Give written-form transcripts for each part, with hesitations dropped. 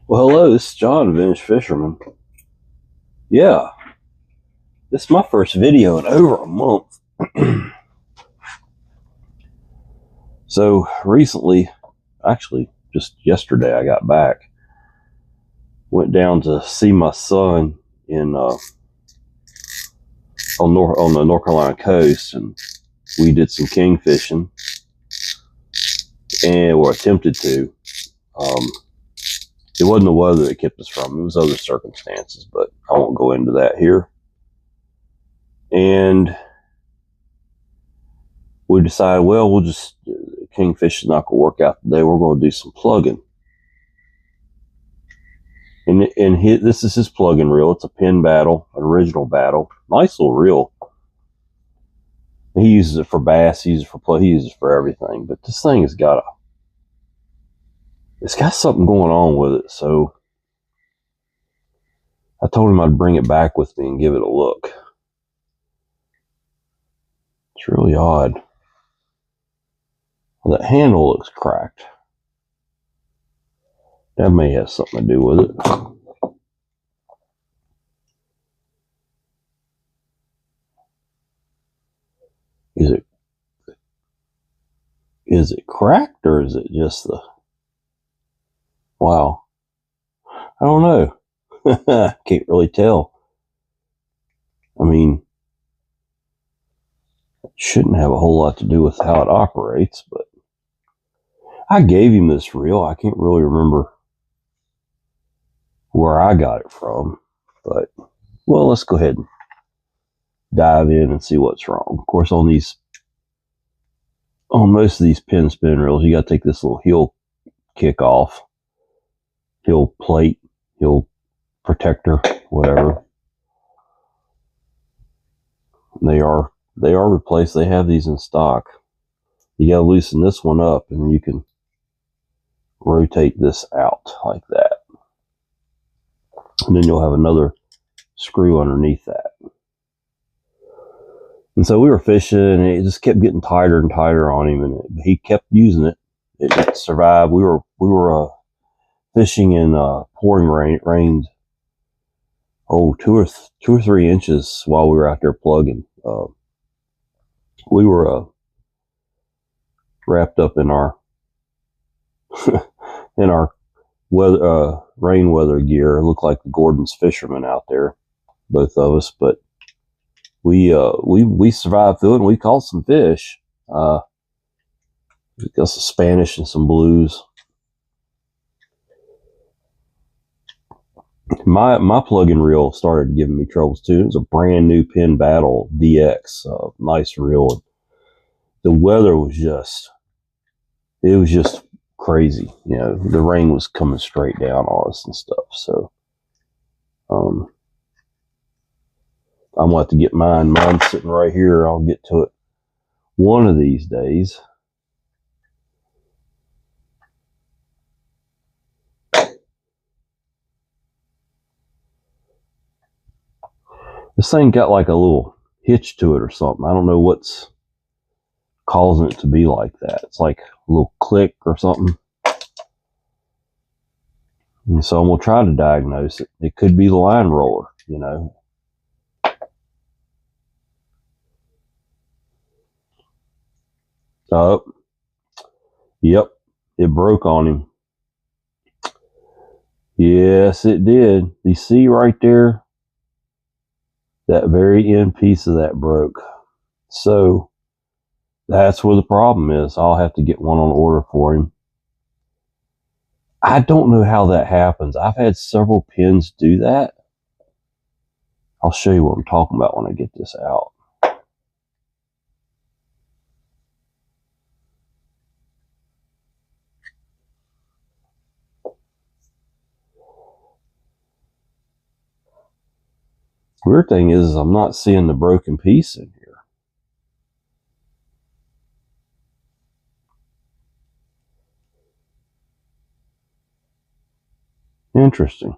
Well, hello, this is John, Vintage Fisherman. Yeah, this is my first video in over a month. So recently, actually just yesterday, I got back. Went down to see my son in on the North Carolina coast, and we did some king fishing, and or attempted to. It wasn't the weather that kept us from; it was other circumstances, but I won't go into that here. And we decided, well, we'll just kingfish is not going to work out today. We're going to do some plugging. And this is his plug-in reel. It's a Penn Battle, an original Battle. Nice little reel. He uses it for bass. He uses it for plug. He uses it for everything. But this thing has got it's got something going on with it. So I told him I'd bring it back with me and give it a look. It's really odd. Well, that handle looks cracked. That may have something to do with it. Is it cracked, or is it just the... Wow. I don't know. Can't really tell. I mean, it shouldn't have a whole lot to do with how it operates, but I gave him this reel. I can't really remember where I got it from, but well, let's go ahead and dive in and see what's wrong. Of course, on most of these Penn spin reels, you got to take this little heel kick off, heel plate, heel protector, whatever. They are replaced. They have these in stock. You got to loosen this one up, and you can rotate this out like that. And then you'll have another screw underneath that. And so we were fishing, and it just kept getting tighter and tighter on him, and he kept using it. It survived. We were fishing in pouring rain. Oh, two or 3 inches while we were out there plugging. We were wrapped up in our in our rain weather gear. It looked like the Gordon's fishermen out there, both of us. But we survived through it, and we caught some fish. We got some Spanish and some blues. My plug-in reel started giving me troubles too. It was a brand new Penn Battle DX, nice reel. The weather was just crazy. You know, the rain was coming straight down on us and stuff. So, I'm gonna have to get mine. Mine's sitting right here. I'll get to it one of these days. This thing got like a little hitch to it or something. I don't know what's causing it to be like that. It's like a little click or something. And so I'm going to try to diagnose it. It could be the line roller, you know. Oh, yep, it broke on him. Yes, it did. You see right there? That very end piece of that broke. So that's where the problem is. I'll have to get one on order for him. I don't know how that happens. I've had several pins do that. I'll show you what I'm talking about when I get this out. Weird thing is I'm not seeing the broken piece in here. Interesting.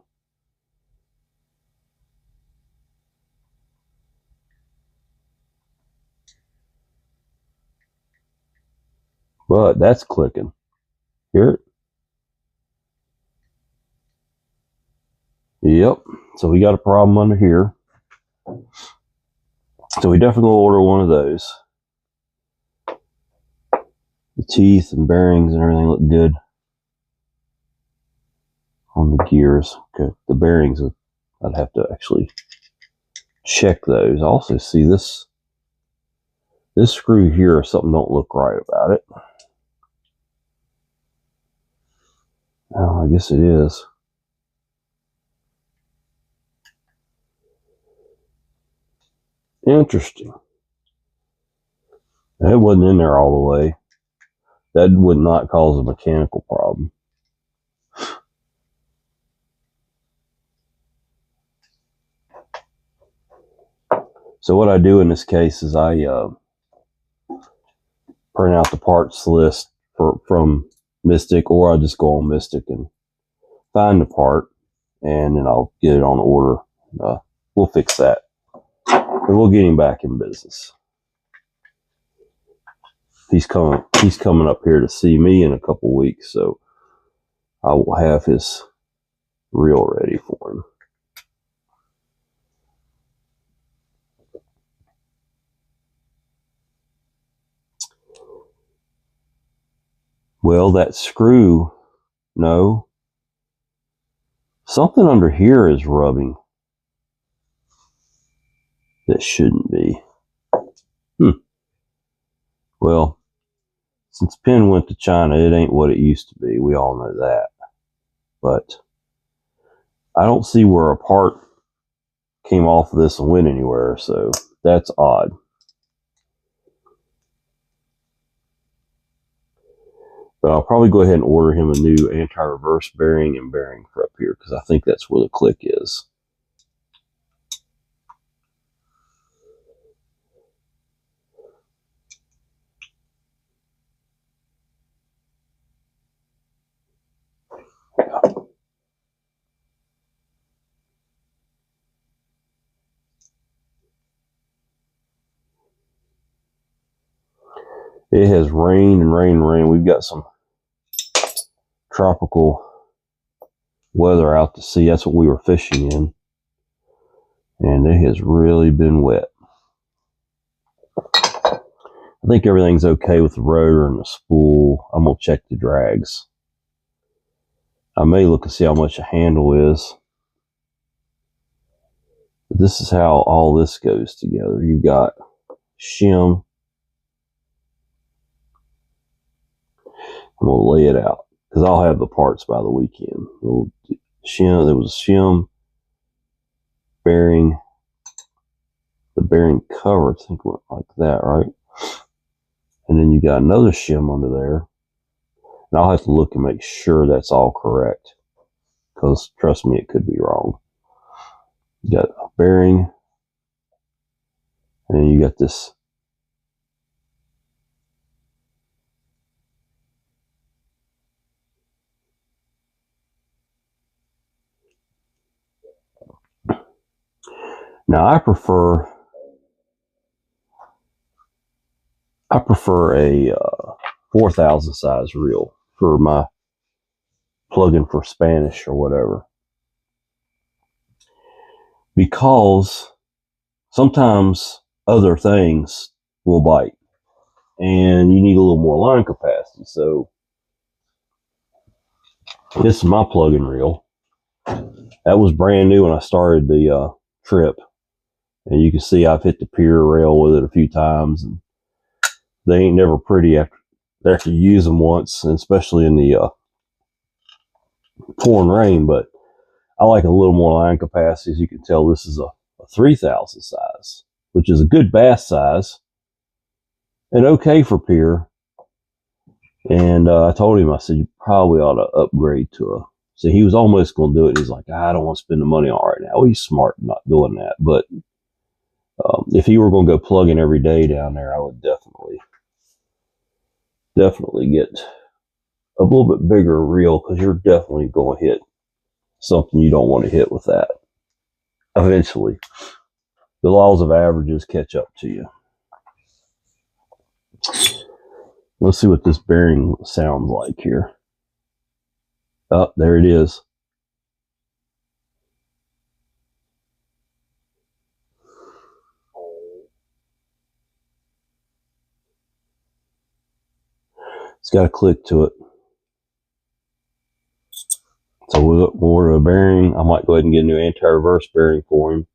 But that's clicking. Hear it? Yep. So we got a problem under here. So we definitely gonna order one of those. The teeth and bearings and everything look good on the gears. Okay. The bearings, I'd have to actually check those. I also see this screw here, something don't look right about it. Oh, I guess it is. Interesting. It wasn't in there all the way. That would not cause a mechanical problem. So what I do in this case is I print out the parts list from Mystic, or I just go on Mystic and find the part, and then I'll get it on order. We'll fix that, and we'll get him back in business. He's coming up here to see me in a couple weeks, so I will have his reel ready for him. Well, that screw, no. Something under here is rubbing. That shouldn't be. Well, since Penn went to China, it ain't what it used to be. We all know that. But I don't see where a part came off of this and went anywhere, so that's odd. But I'll probably go ahead and order him a new anti-reverse bearing and bearing for up here, because I think that's where the click is. It has rained and rained and rained. We've got some tropical weather out to sea. That's what we were fishing in. And it has really been wet. I think everything's okay with the rotor and the spool. I'm going to check the drags. I may look and see how much a handle is. But this is how all this goes together. You've got shim. I'm going to lay it out, because I'll have the parts by the weekend. Shim, there was a shim, bearing, the bearing cover, I think went like that, right? And then you got another shim under there. And I'll have to look and make sure that's all correct, because trust me, it could be wrong. You got a bearing, and then you got this now I prefer a 4,000 size reel for my plug-in for Spanish or whatever, because sometimes other things will bite and you need a little more line capacity. So this is my plug-in reel. That was brand new when I started the trip, and you can see I've hit the pier rail with it a few times, and they ain't never pretty after you use them once, and especially in the pouring rain. But I like a little more line capacity. As you can tell, this is a 3,000 size, which is a good bass size and okay for pier. And I told him, I said, you probably ought to upgrade to a. So he was almost going to do it. He's like, I don't want to spend the money on it right now. Well, he's smart not doing that. But if he were going to go plugging every day down there, I would definitely get a little bit bigger reel, because you're definitely going to hit something you don't want to hit with that. Eventually, the laws of averages catch up to you. Let's see what this bearing sounds like here. Oh, there it is. got a click to it. So we'll order a bearing. I might go ahead and get a new anti-reverse bearing for him.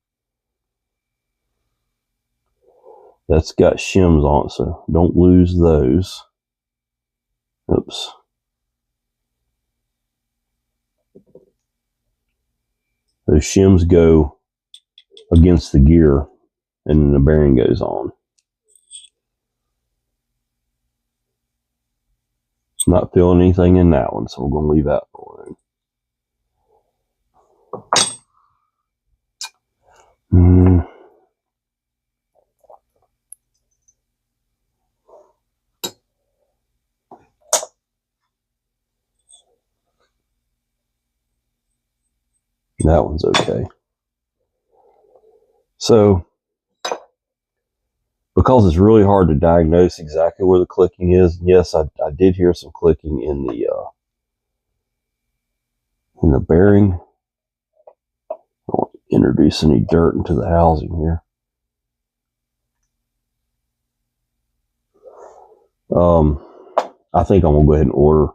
That's got shims on it, so don't lose those. Oops. Those shims go against the gear, and then the bearing goes on. Not feeling anything in that one, so we're going to leave that alone. That one's okay. So, because it's really hard to diagnose exactly where the clicking is, yes, I did hear some clicking in the bearing. I don't introduce any dirt into the housing here. I think I'm gonna go ahead and order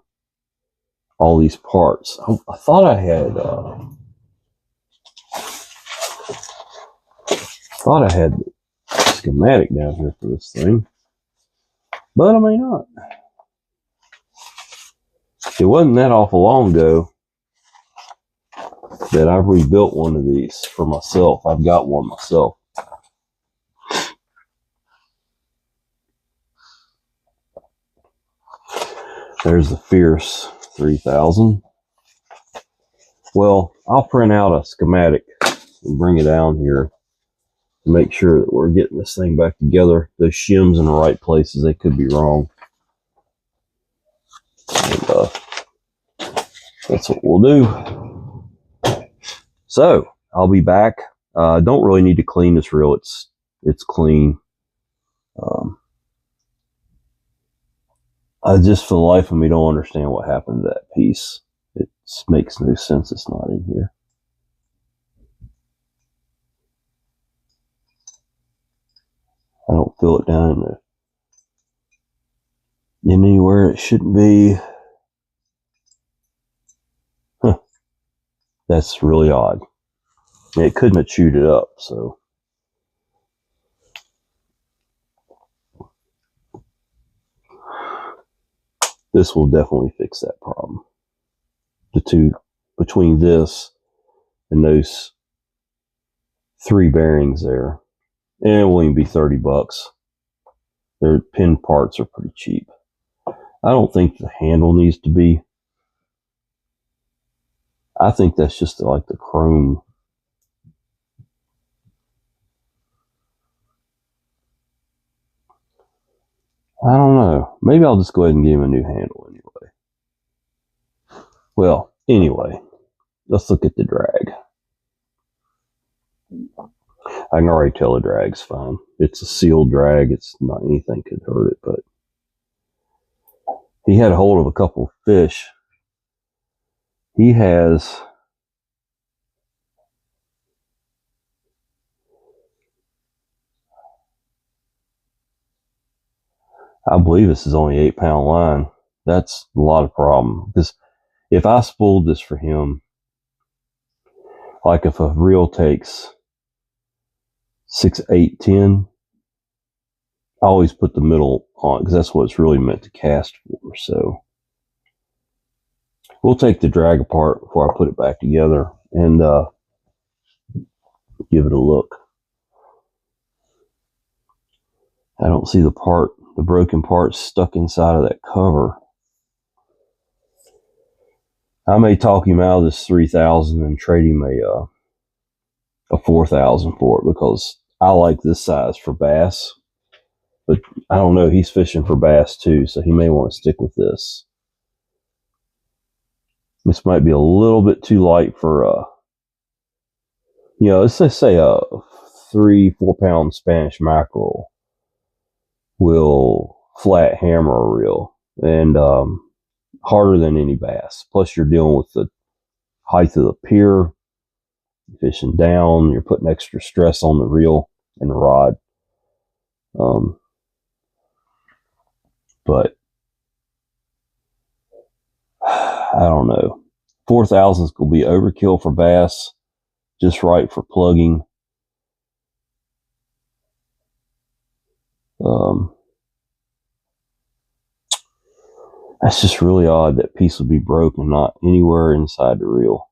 all these parts. I thought I had the schematic down here for this thing, but I may not. It wasn't that awful long ago that I rebuilt one of these for myself. I've got one myself. There's the Fierce 3000. Well, I'll print out a schematic and bring it down here to make sure that we're getting this thing back together. Those shims in the right places, they could be wrong. And, that's what we'll do. So, I'll be back. Don't really need to clean this reel. It's clean. I just, for the life of me, don't understand what happened to that piece. It makes no sense. It's not in here. I don't feel it down in anywhere it shouldn't be. Huh. That's really odd. It couldn't have chewed it up, so. This will definitely fix that problem. The two, between this and those 3 bearings there, and it will even be $30. Their pin parts are pretty cheap. I don't think the handle needs to be. I think that's just like the chrome. I don't know. Maybe I'll just go ahead and give him a new handle anyway. Well, anyway, let's look at the drag. I can already tell the drag's fine. It's a sealed drag. It's not anything could hurt it, but he had a hold of a couple of fish. He has I believe this is only 8-pound line. That's a lot of problem. Because if I spooled this for him, like if a reel takes 6, 8, 10, I always put the middle on because that's what it's really meant to cast for. So we'll take the drag apart before I put it back together and give it a look. I don't see the broken part stuck inside of that cover. I may talk him out of this 3000 and trade him a 4000 for it because I like this size for bass. But I don't know, he's fishing for bass too, so he may want to stick with this. This might be a little bit too light for let's just say a 3-4 pound Spanish mackerel will flat hammer a reel and harder than any bass. Plus you're dealing with the height of the pier, fishing down, you're putting extra stress on the reel and the rod. But I don't know. 4,000 is going to be overkill for bass, just right for plugging. That's just really odd. That piece would be broken, not anywhere inside the reel.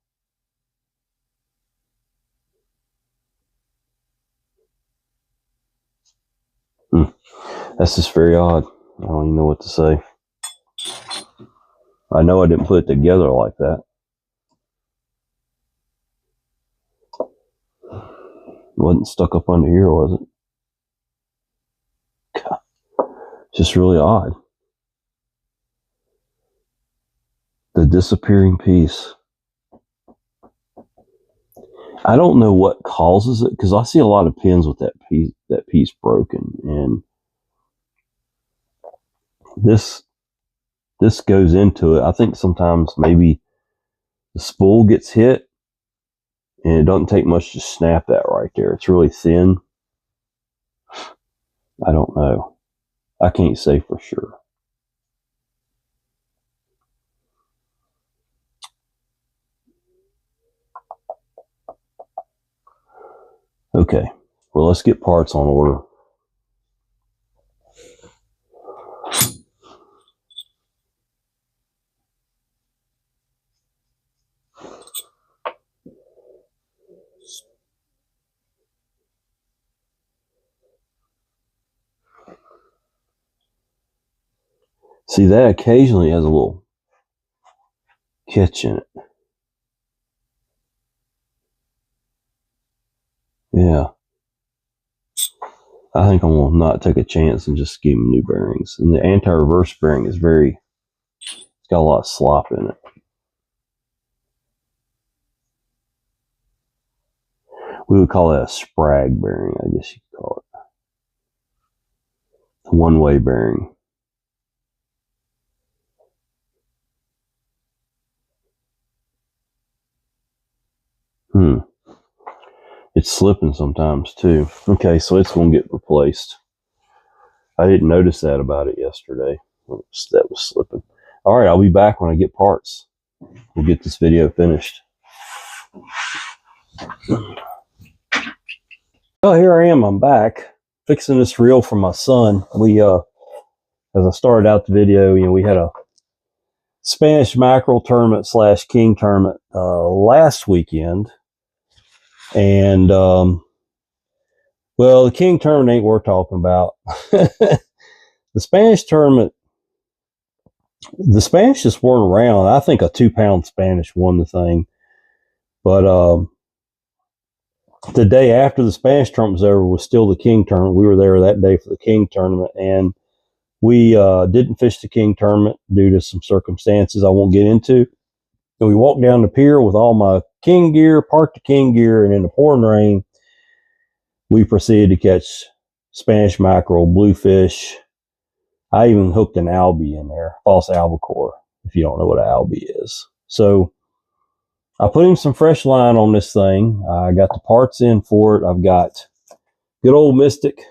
That's just very odd. I don't even know what to say. I know I didn't put it together like that. It wasn't stuck up under here, was it? God, just really odd. The disappearing piece. I don't know what causes it, because I see a lot of pins with that piece broken, and this goes into it. I think sometimes maybe the spool gets hit, and it doesn't take much to snap that right there. It's really thin. I don't know. I can't say for sure. Okay, well, let's get parts on order. See, that occasionally has a little catch in it. Yeah. I think I'm going to not take a chance and just give him new bearings. And the anti-reverse bearing is it's got a lot of slop in it. We would call that a sprag bearing, I guess you could call it. A one-way bearing. It's slipping sometimes too. Okay, so it's going to get replaced. I didn't notice that about it yesterday. That was slipping. All right, I'll be back when I get parts. We'll get this video finished. Well, here I am. I'm back fixing this reel for my son. We, as I started out the video, we had a Spanish mackerel tournament / king tournament last weekend, and well, the king tournament ain't worth talking about. The Spanish tournament, the Spanish just weren't around. I think a 2-pound Spanish won the thing, but the day after the Spanish tournament was over was still the king tournament. We were there that day for the king tournament, and we didn't fish the king tournament due to some circumstances I won't get into. And we walked down the pier with all my king gear, parked the king gear, and in the pouring rain, we proceeded to catch Spanish mackerel, bluefish. I even hooked an albie in there, false albacore, if you don't know what an albie is. So I put in some fresh line on this thing. I got the parts in for it. I've got good old Mystic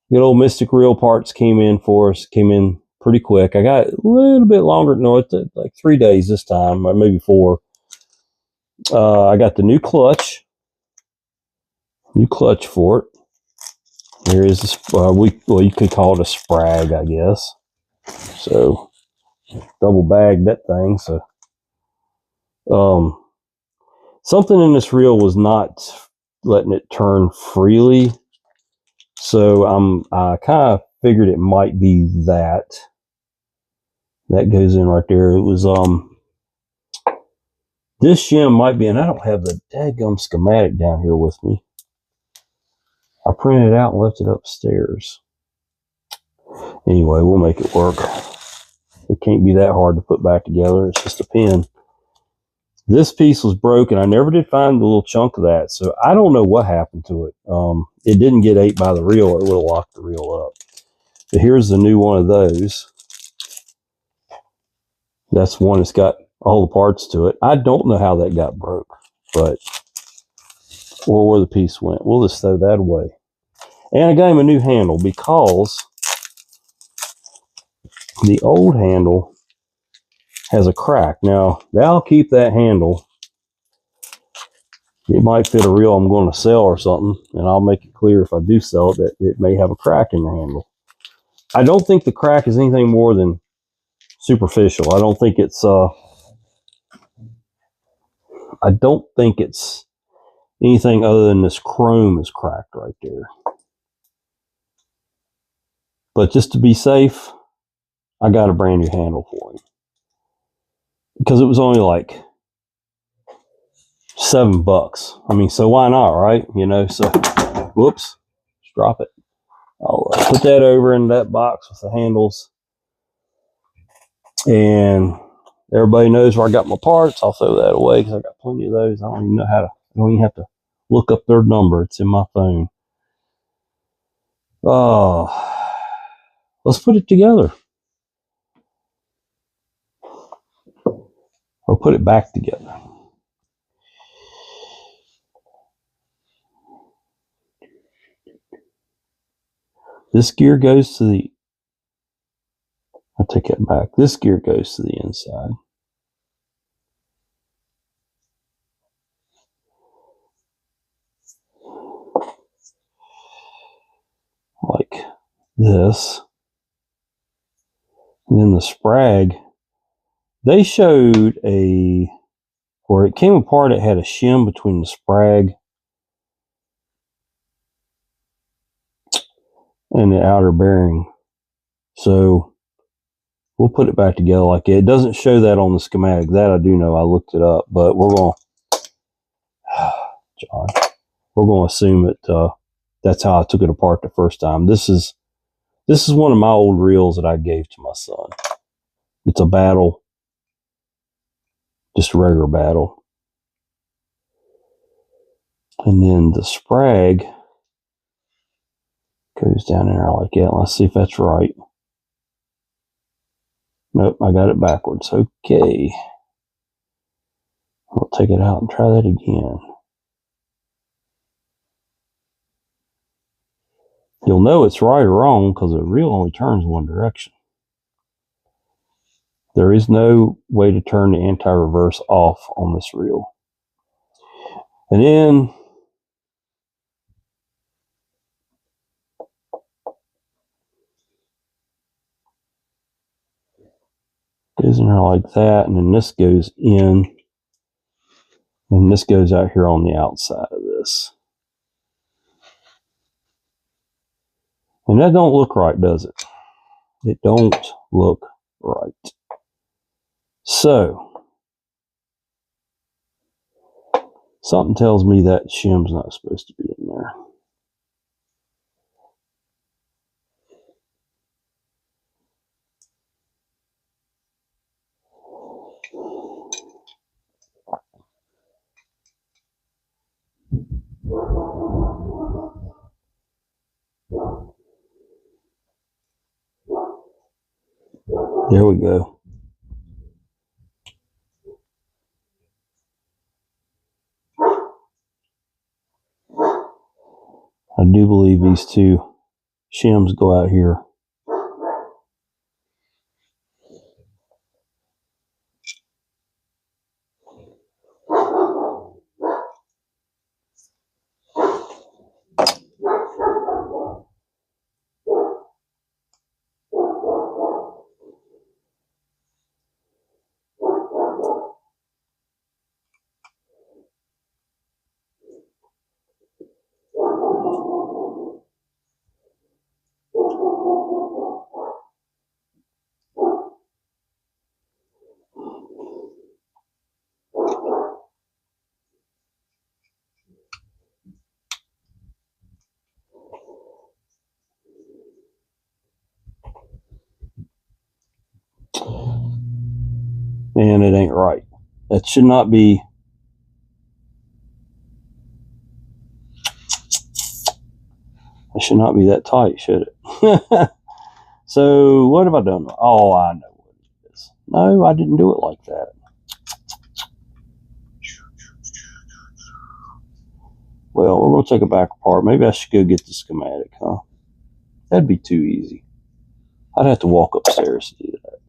reel parts came in for us, came in pretty quick. I got a little bit longer, no, it's like 3 days this time, or maybe 4. I got the new clutch for it. Here is this, you could call it a sprag, I guess. So double bagged that thing. So something in this reel was not letting it turn freely. So I kind of figured it might be that goes in right there. It was this shim might be, and I don't have the dadgum schematic down here with me. I printed it out and left it upstairs. Anyway, we'll make it work. It can't be that hard to put back together. It's just a pin. This piece was broken. I never did find the little chunk of that, so I don't know what happened to it. It didn't get ate by the reel, or it would have locked the reel up. But here's the new one of those. That's one that's got all the parts to it. I don't know how that got broke, or where the piece went. We'll just throw that away. And I got him a new handle, because the old handle has a crack. Now, I'll keep that handle. It might fit a reel I'm going to sell or something, and I'll make it clear if I do sell it that it may have a crack in the handle. I don't think the crack is anything more than superficial. I don't think it's anything other than this chrome is cracked right there. But just to be safe, I got a brand new handle for him. Because it was only like $7. I mean, so why not, right? You know, so, whoops, just drop it. I'll put that over in that box with the handles. And everybody knows where I got my parts. I'll throw that away because I got plenty of those. I don't even have to look up their number. It's in my phone. Oh, let's put it together. Or put it back together. This gear goes to the, I'll take it back. This gear goes to the inside. Like this. And then the sprag, they showed where it came apart, it had a shim between the sprag and the outer bearing. So we'll put it back together like that. It doesn't show that on the schematic. That I do know. I looked it up, but we're going John, we're going to assume that that's how I took it apart the first time. This is one of my old reels that I gave to my son. It's a Battle, just a regular Battle. And then the sprag goes down there like that. Let's see if that's right. Nope, I got it backwards. Okay. We'll take it out and try that again. You'll know it's right or wrong because the reel only turns one direction. There is no way to turn the anti-reverse off on this reel. And then goes in there like that, and then this goes in, and this goes out here on the outside of this. And that don't look right, does it? It don't look right. So, something tells me that shim's not supposed to be in there. There we go. I do believe these two shims go out here. And it ain't right. That should not be. It should not be that tight, should it? So what have I done? Oh, I know what it is. No, I didn't do it like that. Well, we're going to take it back apart. Maybe I should go get the schematic, huh? That'd be too easy. I'd have to walk upstairs to do that.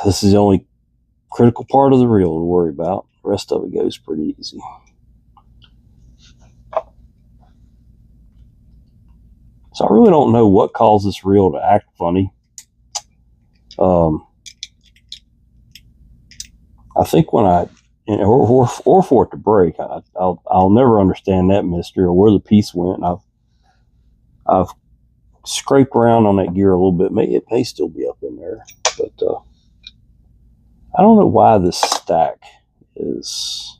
This is the only critical part of the reel to worry about. The rest of it goes pretty easy. So I really don't know what caused this reel to act funny. I think when or for it to break, I'll never understand that mystery or where the piece went. I've scraped around on that gear a little bit. It may still be up in there, but I don't know why this stack is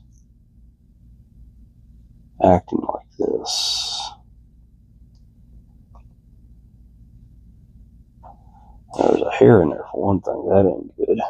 acting like this. There's a hair in there for one thing. That ain't good.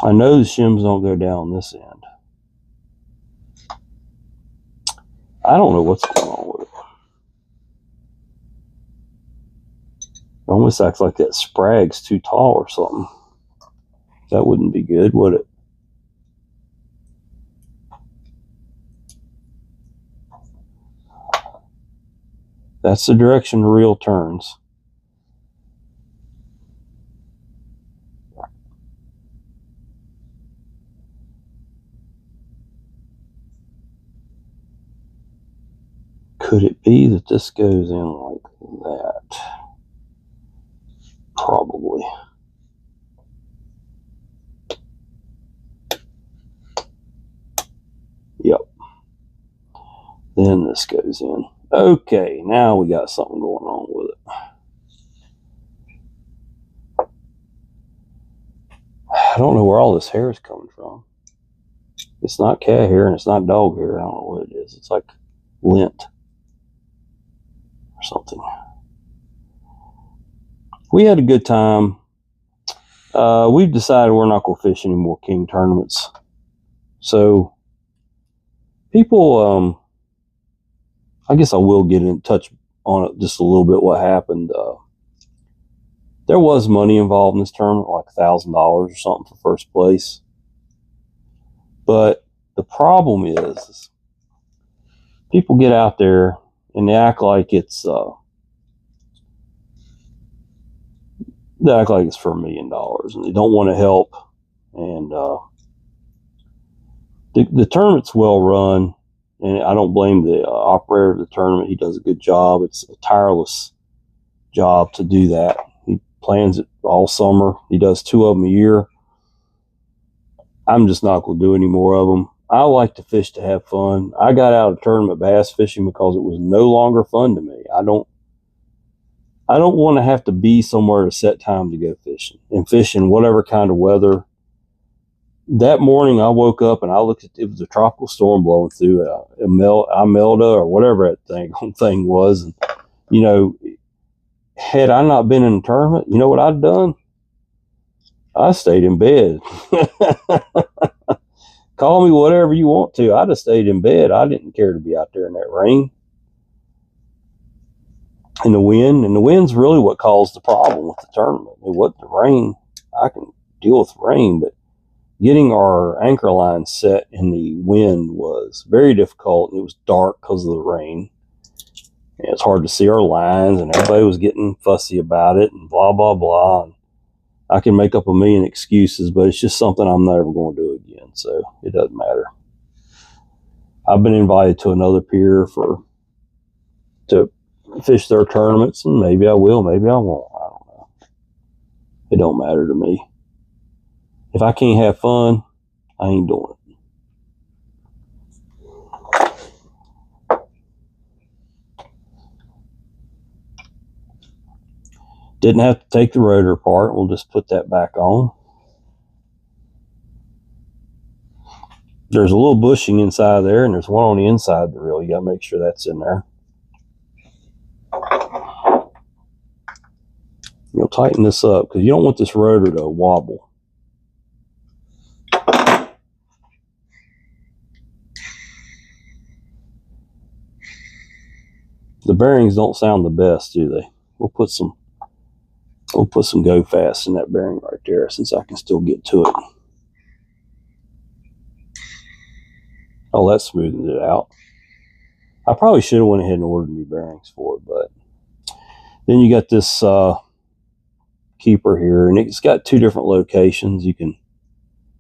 I know the shims don't go down this end. I don't know what's going on with it. It almost acts like that sprag's too tall or something. That wouldn't be good, would it? That's the direction the reel turns. Could it be that this goes in like that? Probably. Yep. Then this goes in. Okay, now we got something going on with it. I don't know where all this hair is coming from. It's not cat hair and it's not dog hair. I don't know what it is. It's like lint or something. We had a good time. We've decided we're not going to fish any more king tournaments. So people, I guess I will get in touch on it just a little bit what happened. There was money involved in this tournament, like $1,000 or something for first place. But the problem is people get out there and they act like it's for $1 million, and they don't want to help. And the tournament's well run, and I don't blame the operator of the tournament. He does a good job. It's a tireless job to do that. He plans it all summer. He does 2 of them a year. I'm just not going to do any more of them. I like to fish to have fun. I got out of tournament bass fishing because it was no longer fun to me. I don't want to have to be somewhere to set time to go fishing and fish in whatever kind of weather. That morning I woke up and I looked at it was a tropical storm blowing through Imelda or whatever that thing was. And, you know, had I not been in a tournament, you know what I'd done? I stayed in bed. Call me whatever you want to. I'd have stayed in bed. I didn't care to be out there in that rain. And the wind's really what caused the problem with the tournament. It wasn't the rain. I can deal with rain, but getting our anchor line set in the wind was very difficult. It was dark because of the rain. And it's hard to see our lines, and everybody was getting fussy about it and blah, blah, blah. And I can make up a million excuses, but it's just something I'm never going to do again, so it doesn't matter. I've been invited to another pier to fish their tournaments, and maybe I will, maybe I won't. I don't know. It don't matter to me. If I can't have fun, I ain't doing it. Didn't have to take the rotor apart. We'll just put that back on. There's a little bushing inside there, and there's one on the inside of the reel. You got to make sure that's in there. You'll tighten this up because you don't want this rotor to wobble. The bearings don't sound the best, do they? We'll put some go fast in that bearing right there since I can still get to it. Oh, that smoothed it out. I probably should have went ahead and ordered new bearings for it, but then you got this keeper here, and it's got 2 different locations. You can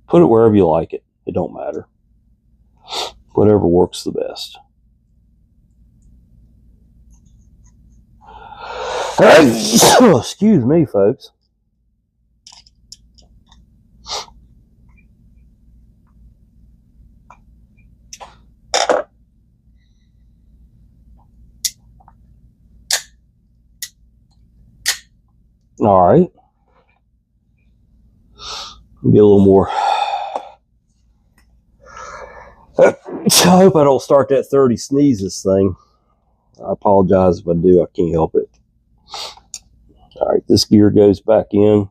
put it wherever you like it. It don't matter. Whatever works the best. Excuse me, folks. All right. Be a little more. I hope I don't start that 30 sneezes thing. I apologize if I do. I can't help it. All right, this gear goes back in.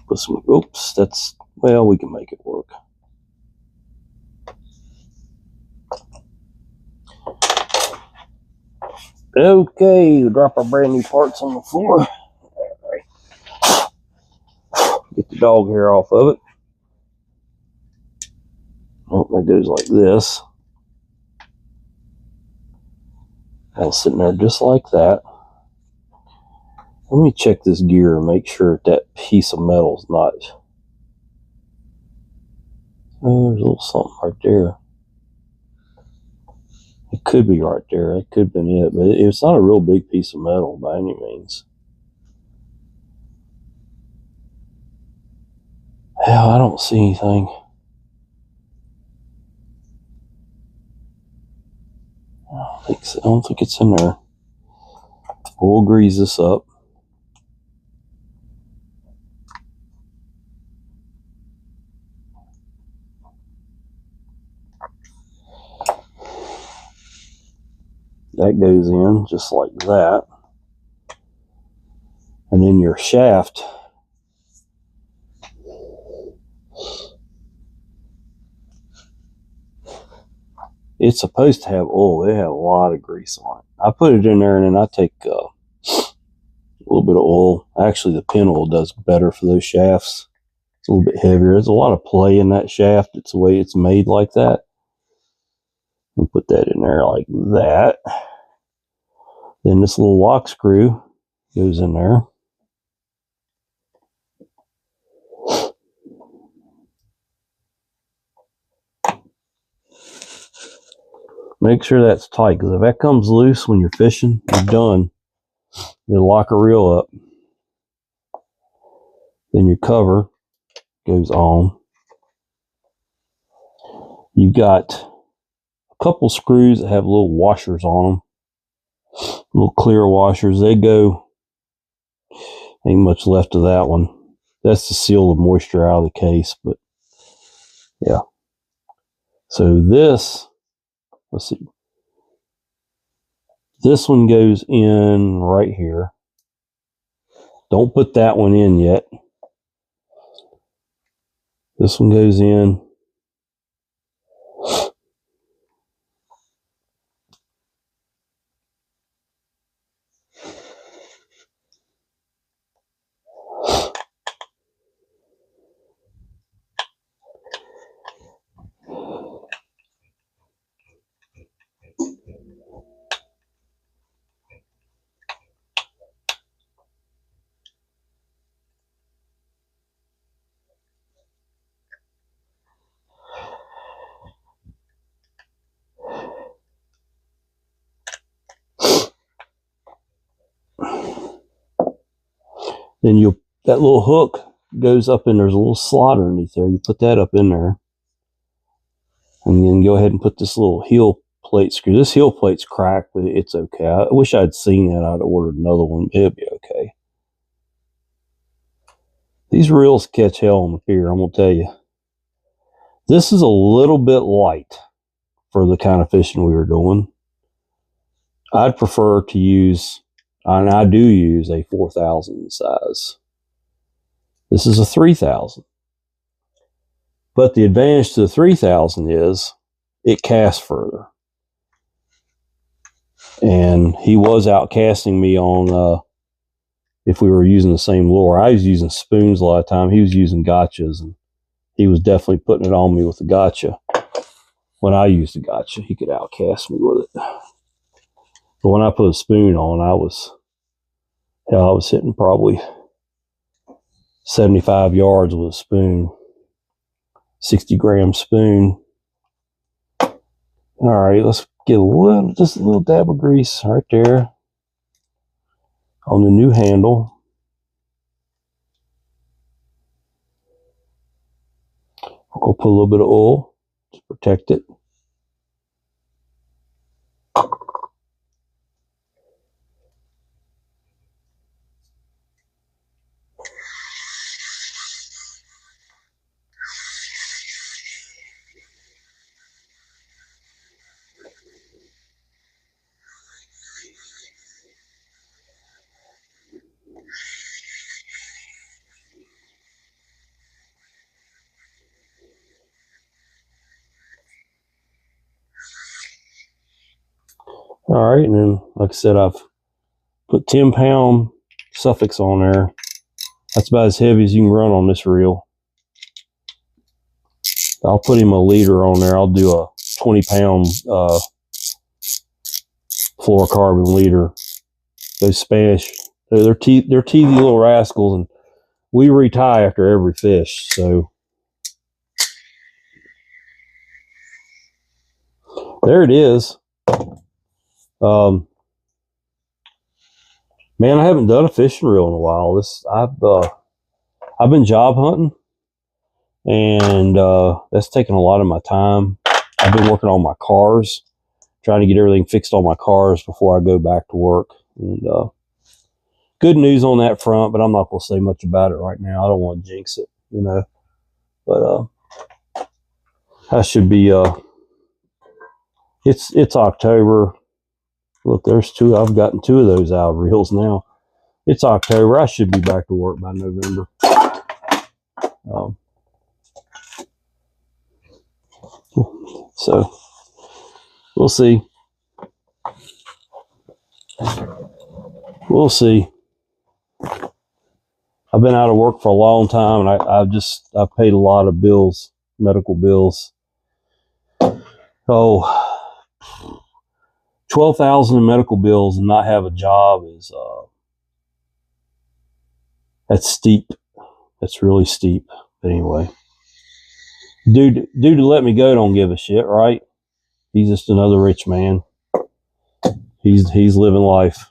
Put some, oops, that's, well, we can make it work. Okay, drop our brand new parts on the floor. All right. Get the dog hair off of it. Oh, that goes like this. That's sitting there just like that. Let me check this gear and make sure that piece of metal is not. Oh, there's a little something right there. It could be right there. It could have been it, but it's not a real big piece of metal by any means. Hell, I don't see anything. I don't think it's in there. We'll grease this up. That goes in just like that. And then your shaft, it's supposed to have oil. They have a lot of grease on it. I put it in there and then I take a little bit of oil. Actually, the pin oil does better for those shafts. It's a little bit heavier. There's a lot of play in that shaft. It's the way it's made like that. We'll put that in there like that. Then this little lock screw goes in there. Make sure that's tight, because if that comes loose when you're fishing, you're done. It'll lock a reel up. Then your cover goes on. You've got a couple screws that have little washers on them. Little clear washers. They go, ain't much left of that one. That's to seal the moisture out of the case, but yeah. So this, let's see. This one goes in right here. Don't put that one in yet. This one goes in. Then that little hook goes up in, there's a little slot underneath there. You put that up in there. And then go ahead and put this little heel plate screw. This heel plate's cracked, but it's okay. I wish I'd seen that. I'd ordered another one. It'd be okay. These reels catch hell on the pier, I'm going to tell you. This is a little bit light for the kind of fishing we were doing. I'd prefer to use, and I do use, a 4,000 size. This is a 3,000. But the advantage to the 3,000 is it casts further. And he was out casting me on, if we were using the same lure. I was using spoons a lot of time. He was using gotchas, and he was definitely putting it on me with the gotcha. When I used the gotcha, he could outcast me with it. But when I put a spoon on, I was hitting probably 75 yards with a spoon. 60-gram spoon. All right, let's get just a little dab of grease right there on the new handle. We'll put a little bit of oil to protect it. All right, and then, like I said, I've put 10-pound suffix on there. That's about as heavy as you can run on this reel. I'll put him a leader on there. I'll do a 20-pound fluorocarbon leader. Those Spanish, they're teethy little rascals, and we retie after every fish. So there it is. Man, I haven't done a fishing reel in a while. I've been job hunting, and that's taken a lot of my time. I've been working on my cars, trying to get everything fixed on my cars before I go back to work. And good news on that front, but I'm not going to say much about it right now. I don't want to jinx it, you know. But I should be. It's October. Look, there's two. I've gotten 2 of those out of reels now. It's October. I should be back to work by November. So we'll see. We'll see. I've been out of work for a long time, and I've paid a lot of bills, medical bills. Oh, 12,000 in medical bills and not have a job is that's steep. That's really steep. But anyway, dude to let me go don't give a shit, right? He's just another rich man. He's living life.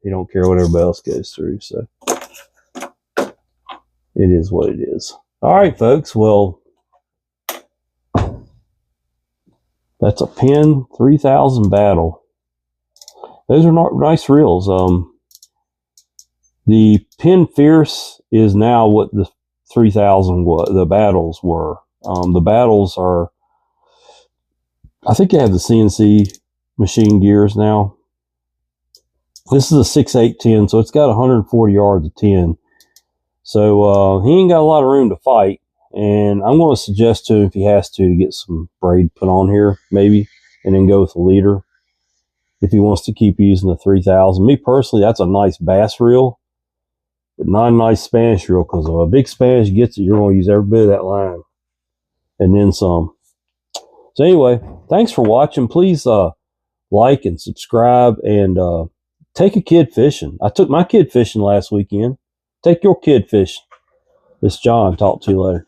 He don't care what everybody else goes through. So it is what it is. All right, folks. Well, that's a Penn 3000 Battle. Those are not nice reels. The Penn Fierce is now what the 3000 was. The Battles were. The Battles are, I think they have the CNC machine gears now. This is a 6.810, so it's got 140 yards of 10. So he ain't got a lot of room to fight. And I'm going to suggest to him, if he has to get some braid put on here, maybe, and then go with the leader. If he wants to keep using the 3000. Me personally, that's a nice bass reel, but not a nice Spanish reel, because if a big Spanish gets it, you're going to use every bit of that line and then some. So anyway, thanks for watching. Please like and subscribe, and take a kid fishing. I took my kid fishing last weekend. Take your kid fishing. This is John. Talk to you later.